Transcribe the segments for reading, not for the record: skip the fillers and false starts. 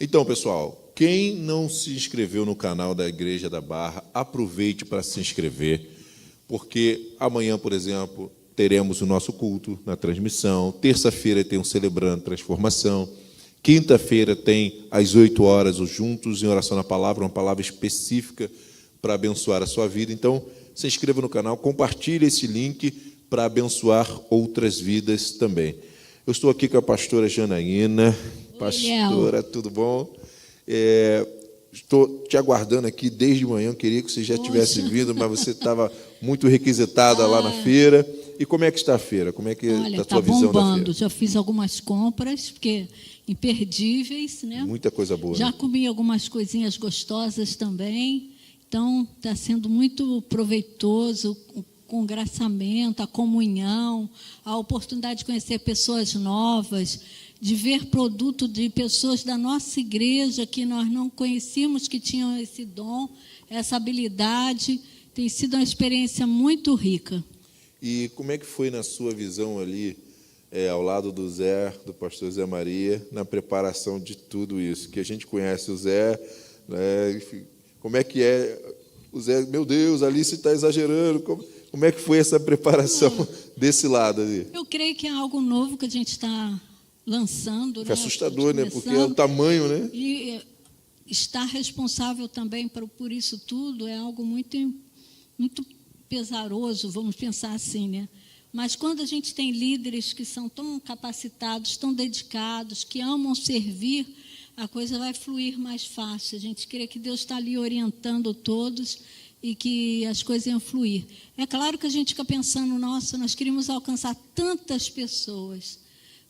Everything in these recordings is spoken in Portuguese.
Então, pessoal, quem não se inscreveu no canal da Igreja da Barra, aproveite para se inscrever, porque amanhã, por exemplo, teremos o nosso culto na transmissão, terça-feira tem um Celebrando Transformação, quinta-feira tem às 8 horas o Juntos em Oração na Palavra, uma palavra específica para abençoar a sua vida. Então, se inscreva no canal, compartilhe esse link para abençoar outras vidas também. Eu estou aqui com a pastora Janaína. Pastora, tudo bom? Estou te aguardando aqui desde manhã, eu queria que você já tivesse vindo, mas você estava muito requisitada lá na feira. E como é que está a feira? Como é que está a sua visão da feira? Já fiz algumas compras, porque imperdíveis, né? Muita coisa boa. Já né? comi algumas coisinhas gostosas também. Então, está sendo muito proveitoso o congraçamento, a comunhão, a oportunidade de conhecer pessoas novas, de ver produto de pessoas da nossa igreja que nós não conhecíamos, que tinham esse dom, essa habilidade. Tem sido uma experiência muito rica. E como é que foi na sua visão ali, ao lado do Zé, do pastor Zé Maria, na preparação de tudo isso? Que a gente conhece o Zé, né? Enfim, como é que é? O Zé, meu Deus, a Alice está exagerando. Como é que foi essa preparação desse lado ali? Eu creio que é algo novo que a gente está lançando. É né? assustador, né? Porque é o tamanho, né? E estar responsável também por isso tudo é algo muito, muito pesaroso, vamos pensar assim, né? Mas quando a gente tem líderes que são tão capacitados, tão dedicados, que amam servir, a coisa vai fluir mais fácil. A gente crê que Deus está ali orientando todos e que as coisas iam fluir. É claro que a gente fica pensando, nossa, nós queríamos alcançar tantas pessoas,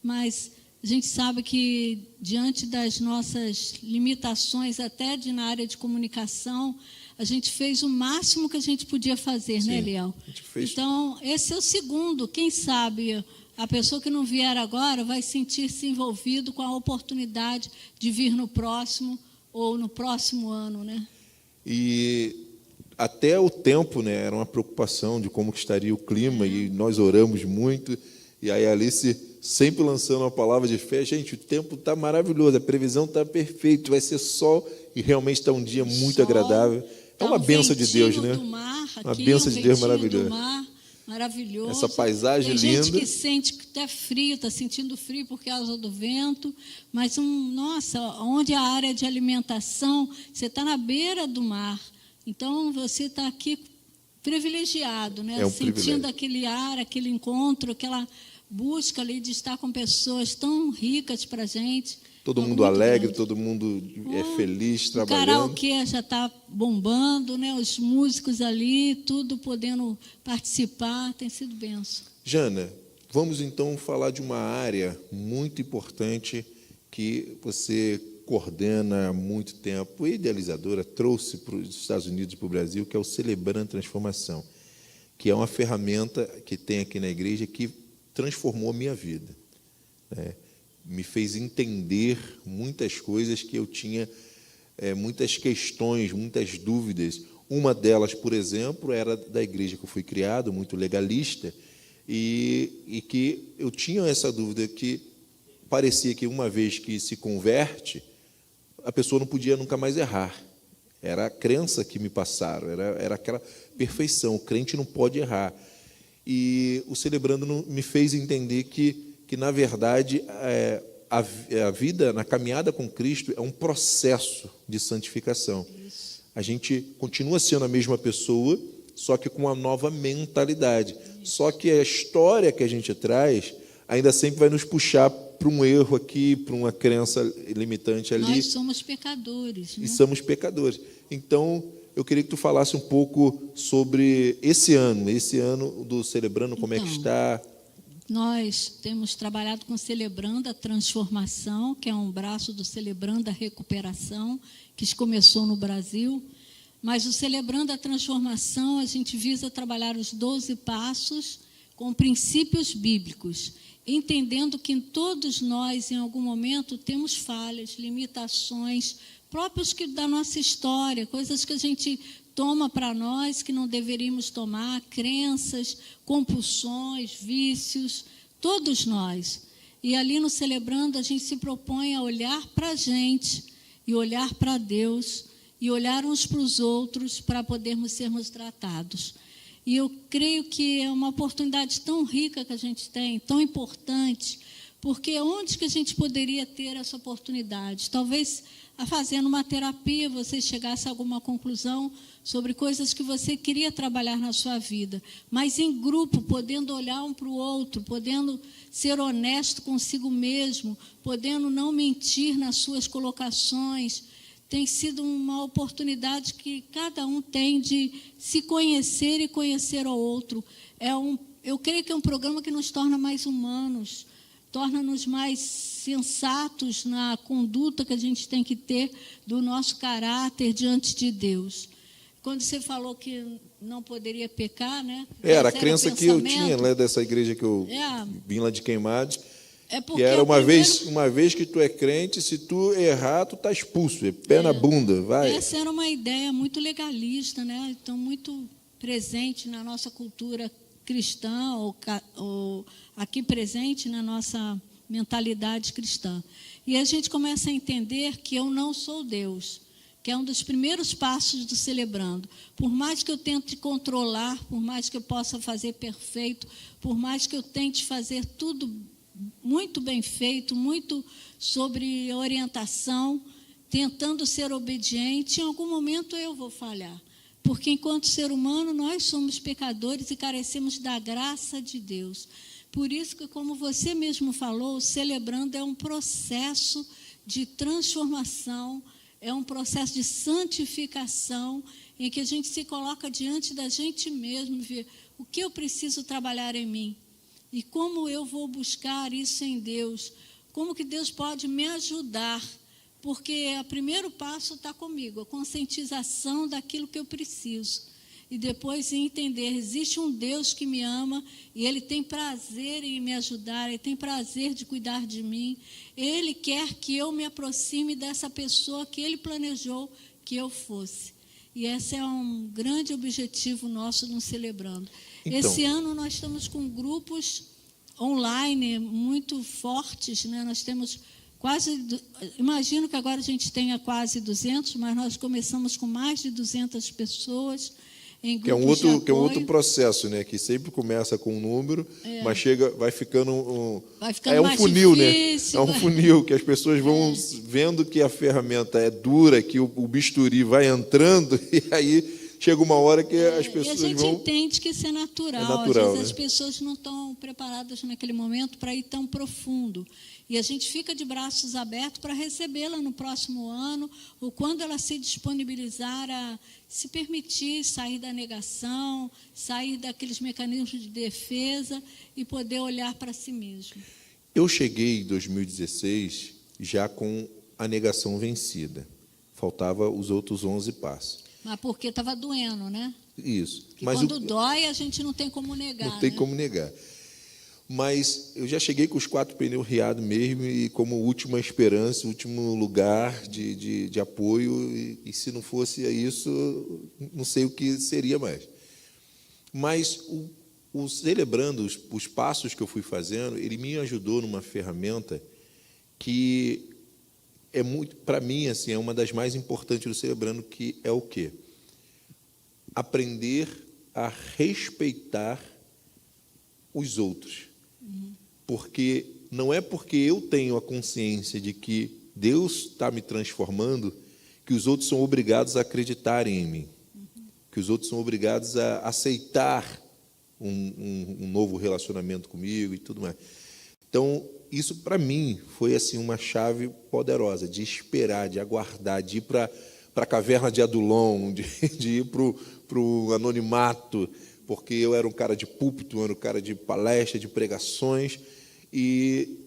mas a gente sabe que, diante das nossas limitações, até na área de comunicação, a gente fez o máximo que a gente podia fazer, Sim, né, Eliel? Então, esse é o segundo. Quem sabe a pessoa que não vier agora vai sentir-se envolvido com a oportunidade de vir no próximo ou no próximo ano, né? E até o tempo, né, era uma preocupação de como que estaria o clima, e nós oramos muito, e aí a Alice sempre lançando uma palavra de fé. Gente, o tempo está maravilhoso, a previsão está perfeita, vai ser sol, e realmente está um dia muito agradável. É uma bênção de Deus, né? Uma bênção de Deus maravilhosa. Maravilhoso. Essa paisagem linda. Tem gente que sente que está frio, está sentindo frio por causa do vento, mas, nossa, onde a área de alimentação, você está na beira do mar, então você está aqui privilegiado, né? Sentindo privilégio. aquele ar, aquele encontro, aquela busca ali de estar com pessoas tão ricas para a gente. Todo mundo alegre, todo mundo feliz, trabalhando. O karaokê já está bombando, né? Os músicos ali, tudo podendo participar, tem sido bênção. Jana, vamos então falar de uma área muito importante que você coordena há muito tempo, idealizadora, trouxe para os Estados Unidos e para o Brasil, que é o Celebrando Transformação, que é uma ferramenta que tem aqui na igreja que transformou a minha vida, né? Me fez entender muitas coisas que eu tinha, muitas questões, muitas dúvidas. Uma delas, por exemplo, era da igreja que eu fui criado, muito legalista, e que eu tinha essa dúvida que parecia que uma vez que se converte, a pessoa não podia nunca mais errar. Era a crença que me passaram, era aquela perfeição, o crente não pode errar. E o Celebrando me fez entender que na verdade, a vida na caminhada com Cristo é um processo de santificação. Isso. A gente continua sendo a mesma pessoa, só que com uma nova mentalidade. Isso. Só que a história que a gente traz ainda sempre vai nos puxar para um erro aqui, para uma crença limitante ali. Nós somos pecadores, né? E somos pecadores. Então, eu queria que tu falasse um pouco sobre esse ano do Celebrando, como é que está. Nós temos trabalhado com Celebrando a Transformação, que é um braço do Celebrando a Recuperação, que começou no Brasil. Mas o Celebrando a Transformação, a gente visa trabalhar os 12 passos com princípios bíblicos, entendendo que todos nós, em algum momento, temos falhas, limitações, próprios da nossa história, coisas que a gente toma para nós que não deveríamos tomar, crenças, compulsões, vícios, todos nós. E ali no Celebrando, a gente se propõe a olhar para a gente e olhar para Deus e olhar uns para os outros para podermos sermos tratados. E eu creio que é uma oportunidade tão rica que a gente tem, tão importante, porque onde que a gente poderia ter essa oportunidade? Talvez, fazendo uma terapia, você chegasse a alguma conclusão sobre coisas que você queria trabalhar na sua vida, mas em grupo, podendo olhar um para o outro, podendo ser honesto consigo mesmo, podendo não mentir nas suas colocações. Tem sido uma oportunidade que cada um tem de se conhecer e conhecer ao outro. Eu creio que é um programa que nos torna mais humanos, torna-nos mais sensatos na conduta que a gente tem que ter do nosso caráter diante de Deus. Quando você falou que não poderia pecar, né? Era a crença que eu tinha, né, dessa igreja que eu vim lá de Queimados. Que era uma vez que tu é crente, se tu errar, tu tá expulso, é pé na bunda, vai. Essa era uma ideia muito legalista, né? Então, muito presente na nossa cultura cristã, ou aqui presente na nossa mentalidade cristã. E a gente começa a entender que eu não sou Deus, que é um dos primeiros passos do Celebrando. Por mais que eu tente controlar, por mais que eu possa fazer perfeito, por mais que eu tente fazer tudo muito bem feito, muito sobre orientação, tentando ser obediente, em algum momento eu vou falhar. Porque, enquanto ser humano, nós somos pecadores e carecemos da graça de Deus. Por isso que, como você mesmo falou, o Celebrando é um processo de transformação, é um processo de santificação, em que a gente se coloca diante da gente mesmo, ver o que eu preciso trabalhar em mim. E como eu vou buscar isso em Deus? Como que Deus pode me ajudar? Porque o primeiro passo está comigo, a conscientização daquilo que eu preciso. E depois entender, existe um Deus que me ama e Ele tem prazer em me ajudar, Ele tem prazer de cuidar de mim. Ele quer que eu me aproxime dessa pessoa que Ele planejou que eu fosse. E esse é um grande objetivo nosso no Celebrando. Então, esse ano nós estamos com grupos online muito fortes, né? Nós temos imagino que agora a gente tenha quase 200, mas nós começamos com mais de 200 pessoas em grupos de apoio. Que é um outro processo, né? Que sempre começa com um número, mas vai ficando mais funil, difícil, né? É um funil que as pessoas vão vendo que a ferramenta é dura, que o bisturi vai entrando e aí chega uma hora que as pessoas vão... E a gente entende que isso é natural. Às vezes as pessoas não estão preparadas naquele momento para ir tão profundo. E a gente fica de braços abertos para recebê-la no próximo ano, ou quando ela se disponibilizar a se permitir sair da negação, sair daqueles mecanismos de defesa e poder olhar para si mesmo. Eu cheguei em 2016 já com a negação vencida. Faltava os outros 11 passos. Mas porque estava doendo, né? Isso. Mas quando dói, a gente não tem como negar. Não tem como negar. Mas eu já cheguei com os 4 pneus riados mesmo e como última esperança, último lugar de apoio. E se não fosse isso, não sei o que seria mais. Mas o Celebrando, os passos que eu fui fazendo, ele me ajudou numa ferramenta que é muito, para mim, assim, é uma das mais importantes do Celebrando, que é o quê? Aprender a respeitar os outros. Porque não é porque eu tenho a consciência de que Deus está me transformando que os outros são obrigados a acreditarem em mim. Que os outros são obrigados a aceitar um novo relacionamento comigo e tudo mais. Então, isso, para mim, foi assim, uma chave poderosa, de esperar, de aguardar, de ir para a caverna de Adulão, de ir para o anonimato, porque eu era um cara de púlpito, eu era um cara de palestra, de pregações, e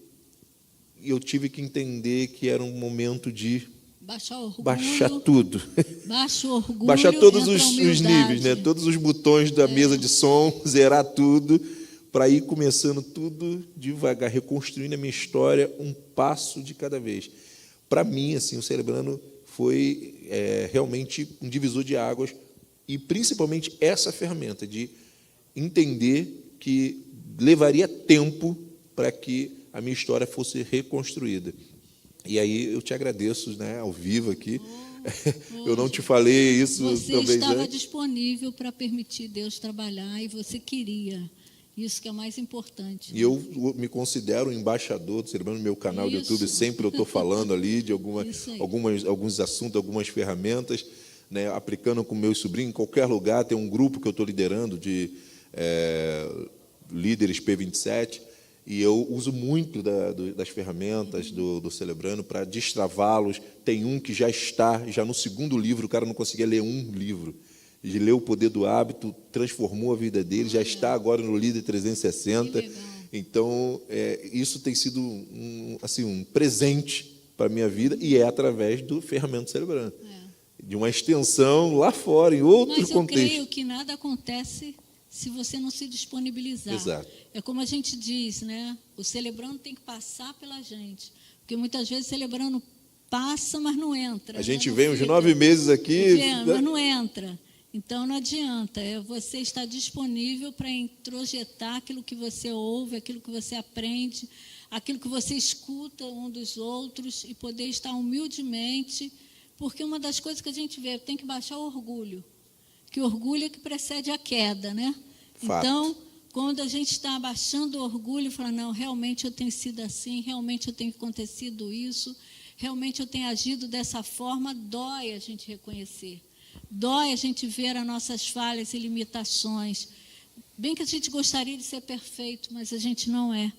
eu tive que entender que era um momento de baixar tudo. Baixa o orgulho, baixar todos os níveis, né? Todos os botões da mesa de som, zerar tudo, para ir começando tudo devagar, reconstruindo a minha história um passo de cada vez. Para mim, assim, o Celebrando foi realmente um divisor de águas, e principalmente essa ferramenta de entender que levaria tempo para que a minha história fosse reconstruída. E aí eu te agradeço, né, ao vivo aqui. Eu não te falei isso você talvez estava antes. disponível para permitir Deus trabalhar e você queria. Isso que é mais importante. E eu me considero um embaixador do Celebrando no meu canal do YouTube. Sempre eu estou falando ali de alguns assuntos, algumas ferramentas, né, aplicando com meus sobrinhos. Em qualquer lugar, tem um grupo que eu estou liderando de líderes P27, e eu uso muito das ferramentas do Celebrando para destravá-los. Tem um que já está no segundo livro, o cara não conseguia ler um livro. Ele leu O Poder do Hábito, transformou a vida dele, já está agora no Líder 360. Então, isso tem sido um presente para a minha vida, e é através do Ferramenta Celebrando. De uma extensão lá fora, em outro contexto. Mas eu creio que nada acontece se você não se disponibilizar. Exato. É como a gente diz, né? O Celebrando tem que passar pela gente. Porque muitas vezes o Celebrando passa, mas não entra. A gente vem uns 9 meses aqui... Mas não entra. Então, não adianta, você estar disponível para introjetar aquilo que você ouve, aquilo que você aprende, aquilo que você escuta um dos outros, e poder estar humildemente, porque uma das coisas que a gente vê, tem que baixar o orgulho, que o orgulho é que precede a queda, né? Fato. Então, quando a gente está abaixando o orgulho, fala, não, realmente eu tenho sido assim, realmente eu tenho acontecido isso, realmente eu tenho agido dessa forma, dói a gente reconhecer. Dói a gente ver as nossas falhas e limitações. Bem que a gente gostaria de ser perfeito, mas a gente não é.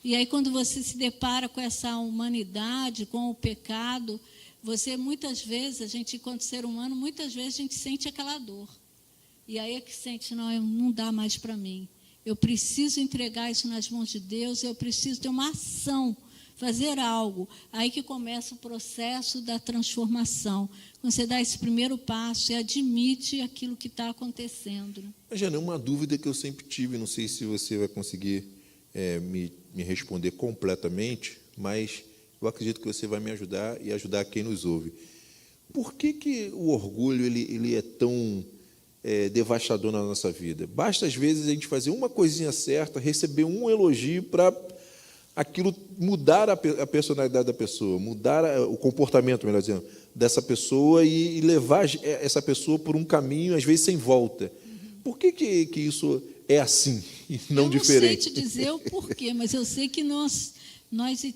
E aí, quando você se depara com essa humanidade, com o pecado, você, muitas vezes, a gente, enquanto ser humano, muitas vezes a gente sente aquela dor. E aí é que sente, não dá mais para mim. Eu preciso entregar isso nas mãos de Deus, eu preciso ter uma ação, fazer algo. Aí que começa o processo da transformação. Quando você dá esse primeiro passo e admite aquilo que está acontecendo. Jana, uma dúvida que eu sempre tive, não sei se você vai conseguir me responder completamente, mas eu acredito que você vai me ajudar e ajudar quem nos ouve. Por que o orgulho ele é tão devastador na nossa vida? Basta, às vezes, a gente fazer uma coisinha certa, receber um elogio para aquilo mudar a personalidade da pessoa, mudar o comportamento, melhor dizendo, dessa pessoa e levar essa pessoa por um caminho, às vezes, sem volta. Por que isso é assim e não diferente? Eu não sei te dizer o porquê, mas eu sei que nós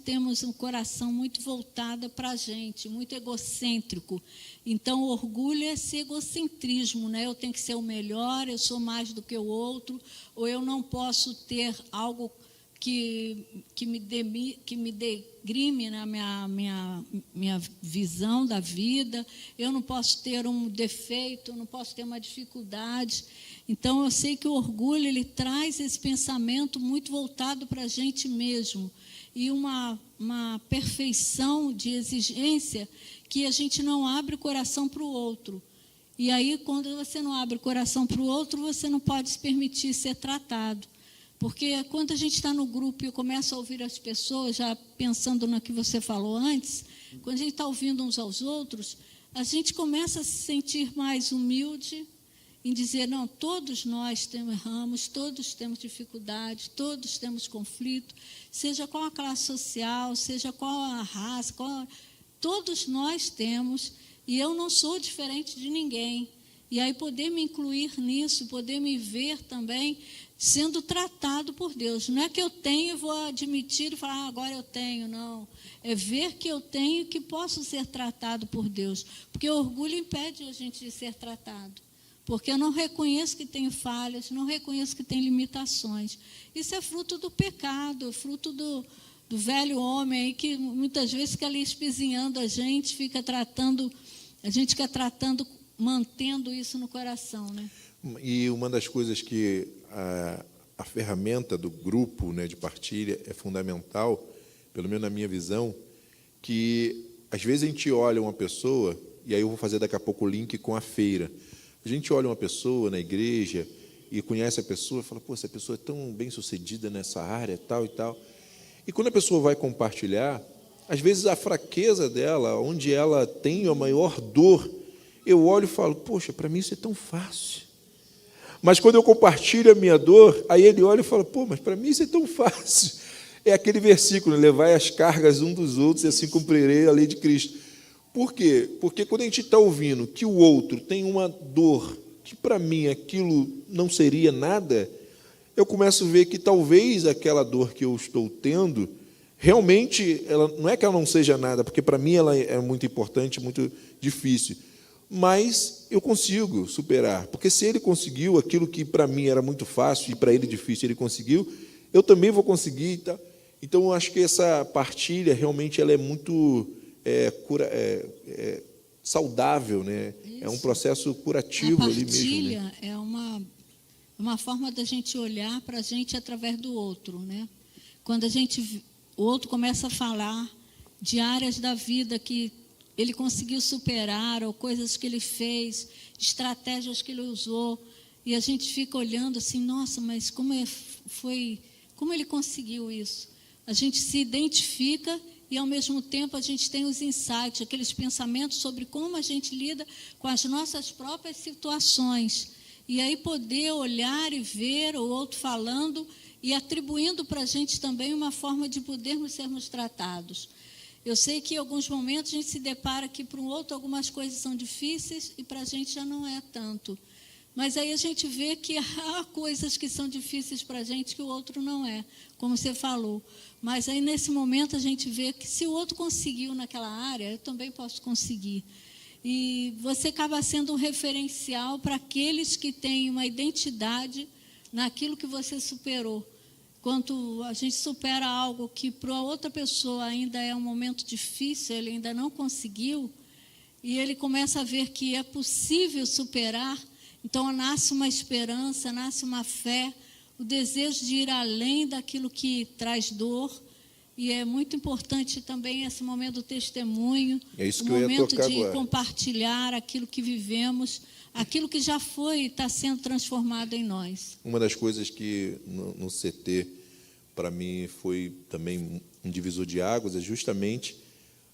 temos um coração muito voltado para a gente, muito egocêntrico. Então, o orgulho é esse egocentrismo, né? Eu tenho que ser o melhor, eu sou mais do que o outro, ou eu não posso ter algo que me degrime na minha visão da vida, eu não posso ter um defeito, eu não posso ter uma dificuldade. Então, eu sei que o orgulho ele traz esse pensamento muito voltado para a gente mesmo, e uma perfeição de exigência que a gente não abre o coração para o outro. E aí, quando você não abre o coração para o outro, você não pode se permitir ser tratado. Porque quando a gente está no grupo e começa a ouvir as pessoas, já pensando no que você falou antes, quando a gente está ouvindo uns aos outros, a gente começa a se sentir mais humilde em dizer, não, todos nós erramos, todos temos dificuldade, todos temos conflito, seja qual a classe social, seja qual a raça, todos nós temos, e eu não sou diferente de ninguém. E aí poder me incluir nisso, poder me ver também sendo tratado por Deus. Não é que eu tenho e vou admitir e falar, agora eu tenho, não. É ver que eu tenho e que posso ser tratado por Deus. Porque o orgulho impede a gente de ser tratado. Porque eu não reconheço que tenho falhas, não reconheço que tenho limitações. Isso é fruto do pecado, fruto do velho homem aí que muitas vezes fica ali espizinhando a gente fica tratando, mantendo isso no coração, né? E uma das coisas que a ferramenta do grupo, né, de partilha é fundamental, pelo menos na minha visão, que às vezes a gente olha uma pessoa, e aí eu vou fazer daqui a pouco o link com a feira. A gente olha uma pessoa na igreja e conhece a pessoa e fala, pô, essa pessoa é tão bem-sucedida nessa área, tal e tal. E quando a pessoa vai compartilhar, às vezes a fraqueza dela, onde ela tem a maior dor, eu olho e falo, poxa, para mim isso é tão fácil. Mas quando eu compartilho a minha dor, aí ele olha e fala, pô, mas para mim isso é tão fácil. É aquele versículo, levai as cargas um dos outros e assim cumprirei a lei de Cristo. Por quê? Porque quando a gente está ouvindo que o outro tem uma dor, que para mim aquilo não seria nada, eu começo a ver que talvez aquela dor que eu estou tendo, realmente, ela, não é que ela não seja nada, porque para mim ela é muito importante, muito difícil, mas eu consigo superar, porque se ele conseguiu aquilo que para mim era muito fácil e para ele difícil, ele conseguiu, eu também vou conseguir. Tá? Então, eu acho que essa partilha realmente ela é muito saudável, né? É um processo curativo ali mesmo. A partilha é uma forma da gente olhar para a gente através do outro, né? Quando o outro começa a falar de áreas da vida que ele conseguiu superar, ou coisas que ele fez, estratégias que ele usou, e a gente fica olhando assim, nossa, mas como ele conseguiu isso? A gente se identifica e, ao mesmo tempo, a gente tem os insights, aqueles pensamentos sobre como a gente lida com as nossas próprias situações. E aí poder olhar e ver o outro falando e atribuindo para a gente também uma forma de podermos sermos tratados. Eu sei que em alguns momentos a gente se depara que para o outro algumas coisas são difíceis e para a gente já não é tanto. Mas aí a gente vê que há coisas que são difíceis para a gente que o outro não é, como você falou. Mas aí nesse momento a gente vê que se o outro conseguiu naquela área, eu também posso conseguir. E você acaba sendo um referencial para aqueles que têm uma identidade naquilo que você superou. Quando a gente supera algo que para outra pessoa ainda é um momento difícil, ele ainda não conseguiu, e ele começa a ver que é possível superar, então nasce uma esperança, nasce uma fé, o desejo de ir além daquilo que traz dor. E é muito importante também esse momento do testemunho, o momento de compartilhar aquilo que vivemos, aquilo que já foi e está sendo transformado em nós. Uma das coisas que no CT, para mim, foi também um divisor de águas, é justamente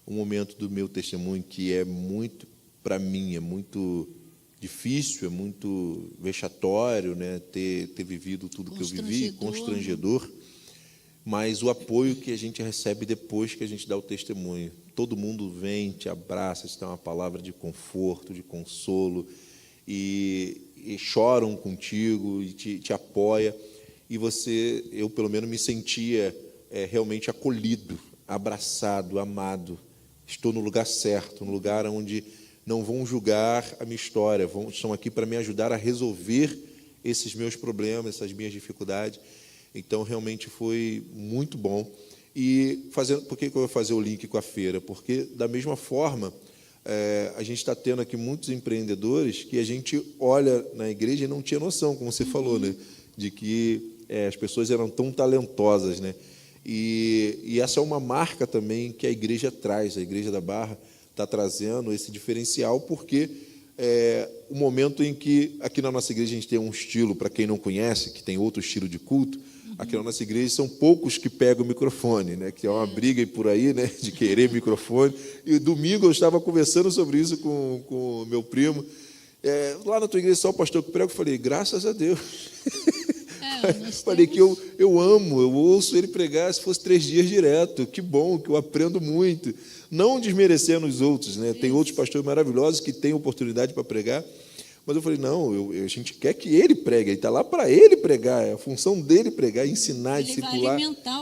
o momento do meu testemunho, que é muito, para mim, é muito difícil, é muito vexatório, né, ter vivido tudo que eu vivi, constrangedor, mas o apoio que a gente recebe depois que a gente dá o testemunho. Todo mundo vem, te abraça, te dá uma palavra de conforto, de consolo, e choram contigo, e te apoia, e eu pelo menos me sentia realmente acolhido, abraçado, amado. Estou no lugar certo, no lugar onde não vão julgar a minha história, estão aqui para me ajudar a resolver esses meus problemas, essas minhas dificuldades. Então, realmente foi muito bom. E por que eu vou fazer o link com a feira? Porque, da mesma forma, a gente está tendo aqui muitos empreendedores que a gente olha na igreja e não tinha noção, como você falou, né, de que as pessoas eram tão talentosas, né? E essa é uma marca também que a igreja traz, a Igreja da Barra está trazendo esse diferencial, porque o momento em que aqui na nossa igreja a gente tem um estilo, para quem não conhece, que tem outro estilo de culto, aqui na nossa igreja são poucos que pegam o microfone, né, que é uma briga por aí, né, de querer microfone. E domingo eu estava conversando sobre isso com o meu primo. Lá na tua igreja só o pastor que prega, eu falei, graças a Deus. Falei que eu amo, eu ouço ele pregar se fosse 3 dias direto. Que bom, que eu aprendo muito. Não desmerecendo os outros, né? Tem outros pastores maravilhosos que têm oportunidade para pregar, mas eu falei, não, a gente quer que ele pregue, ele está lá para ele pregar, é a função dele pregar, ensinar, discipular,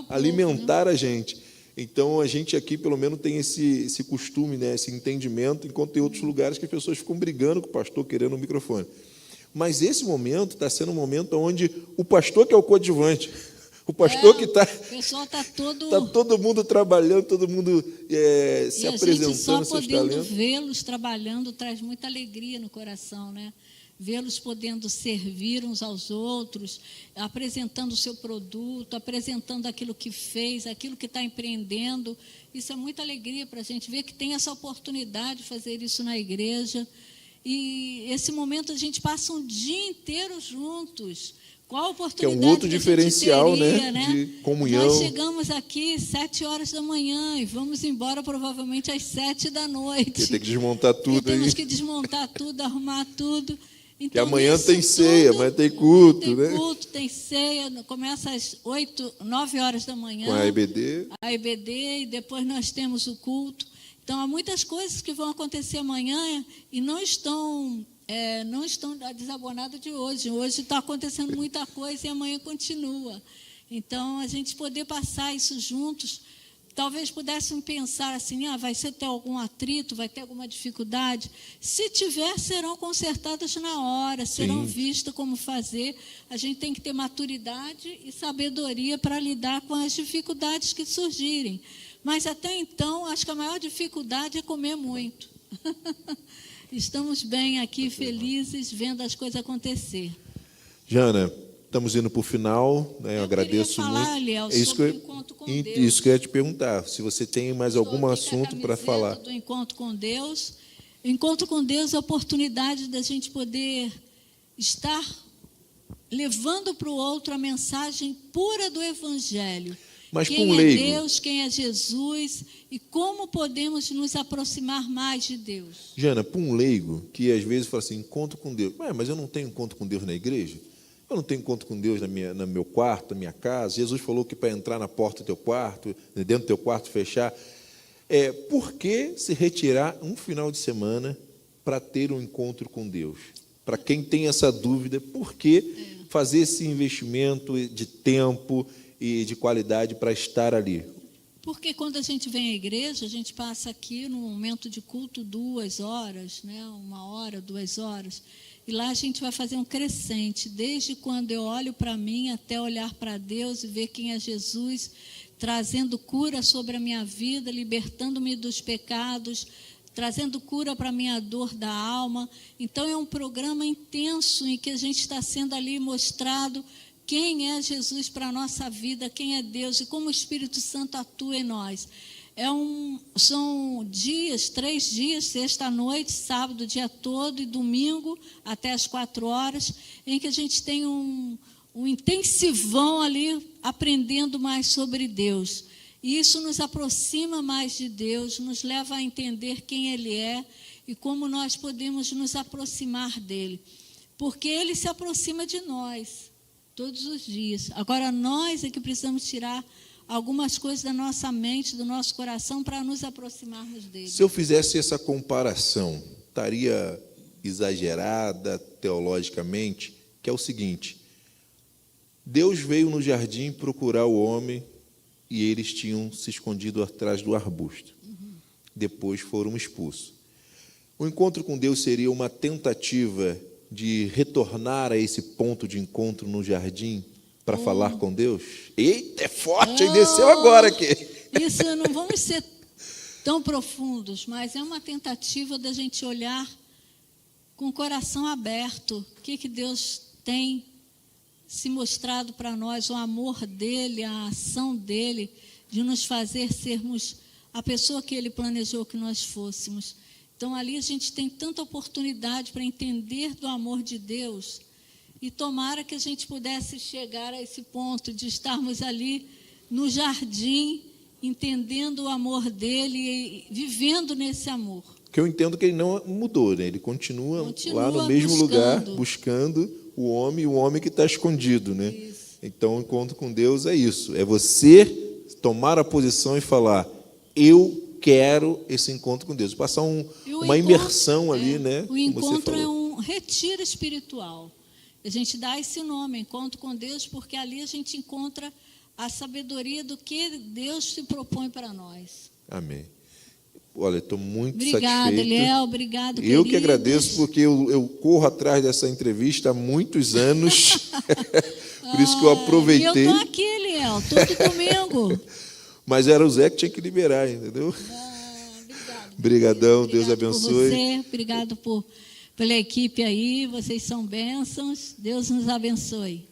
alimentar a gente. Então, a gente aqui, pelo menos, tem esse costume, né? Esse entendimento, enquanto tem outros lugares que as pessoas ficam brigando com o pastor, querendo um microfone. Mas esse momento está sendo um momento onde o pastor que é o coadjuvante, o pastor que está... O pessoal está todo... Está todo mundo trabalhando, todo mundo se apresentando, seus talentos. Só podendo vê-los trabalhando traz muita alegria no coração, né? Vê-los podendo servir uns aos outros, apresentando o seu produto, apresentando aquilo que fez, aquilo que está empreendendo. Isso é muita alegria para a gente ver que tem essa oportunidade de fazer isso na igreja. E esse momento a gente passa um dia inteiro juntos. Qual a oportunidade que é um outro diferencial, teria, né? De comunhão. Nós chegamos aqui às 7 horas da manhã e vamos embora provavelmente às 7 da noite. Tem que desmontar tudo. Temos que desmontar tudo, arrumar tudo. Que amanhã tem ceia, amanhã tem culto, tem né? Tem culto, tem ceia, começa às 9 horas da manhã. Com a EBD. A EBD, e depois nós temos o culto. Então, há muitas coisas que vão acontecer amanhã e não estão desabonadas de hoje. Hoje está acontecendo muita coisa e amanhã continua. Então, a gente poder passar isso juntos, talvez pudéssemos pensar assim, vai ter algum atrito, vai ter alguma dificuldade. Se tiver, serão consertadas na hora, serão vistas como fazer. A gente tem que ter maturidade e sabedoria para lidar com as dificuldades que surgirem. Mas, até então, acho que a maior dificuldade é comer muito. Estamos bem aqui, felizes, vendo as coisas acontecer. Jana, estamos indo para o final, né? Eu agradeço falar, muito. Léo, sobre o encontro com Deus. Isso que eu ia te perguntar, se você tem mais algum assunto para falar. Do encontro com Deus. O encontro com Deus é a oportunidade da gente poder estar levando para o outro a mensagem pura do Evangelho. Mas quem com leigo. É Deus, quem é Jesus e como podemos nos aproximar mais de Deus. Jana, para um leigo que às vezes fala assim, encontro com Deus. Mas eu não tenho encontro com Deus na igreja? Eu não tenho encontro com Deus no meu quarto, na minha casa? Jesus falou que para entrar na porta do teu quarto, dentro do teu quarto, fechar. Por que se retirar um final de semana para ter um encontro com Deus? Para quem tem essa dúvida, por que fazer esse investimento de tempo e de qualidade para estar ali? Porque quando a gente vem à igreja, a gente passa aqui no momento de culto 2 horas, né? 1 hora, 2 horas, e lá a gente vai fazer um crescente, desde quando eu olho para mim até olhar para Deus e ver quem é Jesus, trazendo cura sobre a minha vida, libertando-me dos pecados, trazendo cura para a minha dor da alma. Então, é um programa intenso em que a gente está sendo ali mostrado quem é Jesus para a nossa vida, quem é Deus e como o Espírito Santo atua em nós. São 3 dias, sexta-noite, sábado, o dia todo e domingo até as 4 horas, em que a gente tem um intensivão ali, aprendendo mais sobre Deus. E isso nos aproxima mais de Deus, nos leva a entender quem Ele é e como nós podemos nos aproximar dEle. Porque Ele se aproxima de nós todos os dias. Agora, nós é que precisamos tirar algumas coisas da nossa mente, do nosso coração, para nos aproximarmos dele. Se eu fizesse essa comparação, estaria exagerada teologicamente, que é o seguinte: Deus veio no jardim procurar o homem e eles tinham se escondido atrás do arbusto. Depois foram expulsos. O encontro com Deus seria uma tentativa de retornar a esse ponto de encontro no jardim para falar com Deus? Eita, é forte, aí desceu agora aqui. Isso, não vamos ser tão profundos, mas é uma tentativa da gente olhar com o coração aberto. O que Deus tem se mostrado para nós, o amor dele, a ação dele, de nos fazer sermos a pessoa que ele planejou que nós fôssemos. Então, ali a gente tem tanta oportunidade para entender do amor de Deus e tomara que a gente pudesse chegar a esse ponto de estarmos ali no jardim, entendendo o amor dele e vivendo nesse amor. Que eu entendo que ele não mudou, né? Ele continua lá no mesmo lugar, buscando o homem que está escondido, né? Isso. Então, o encontro com Deus é isso, é você tomar a posição e falar, eu quero esse encontro com Deus, passar uma imersão ali, né? O encontro é um retiro espiritual. A gente dá esse nome, encontro com Deus, porque ali a gente encontra a sabedoria do que Deus se propõe para nós. Amém. Olha, estou muito Obrigada, satisfeito. Léo, obrigado, Eu queridos. que agradeço, porque eu corro atrás dessa entrevista há muitos anos. Por isso que eu aproveitei. E eu estou aqui, Léo, todo domingo. Mas era o Zé que tinha que liberar, entendeu? Obrigado. Obrigadão, Deus abençoe. Por você, obrigado pela equipe aí, vocês são bênçãos. Deus nos abençoe.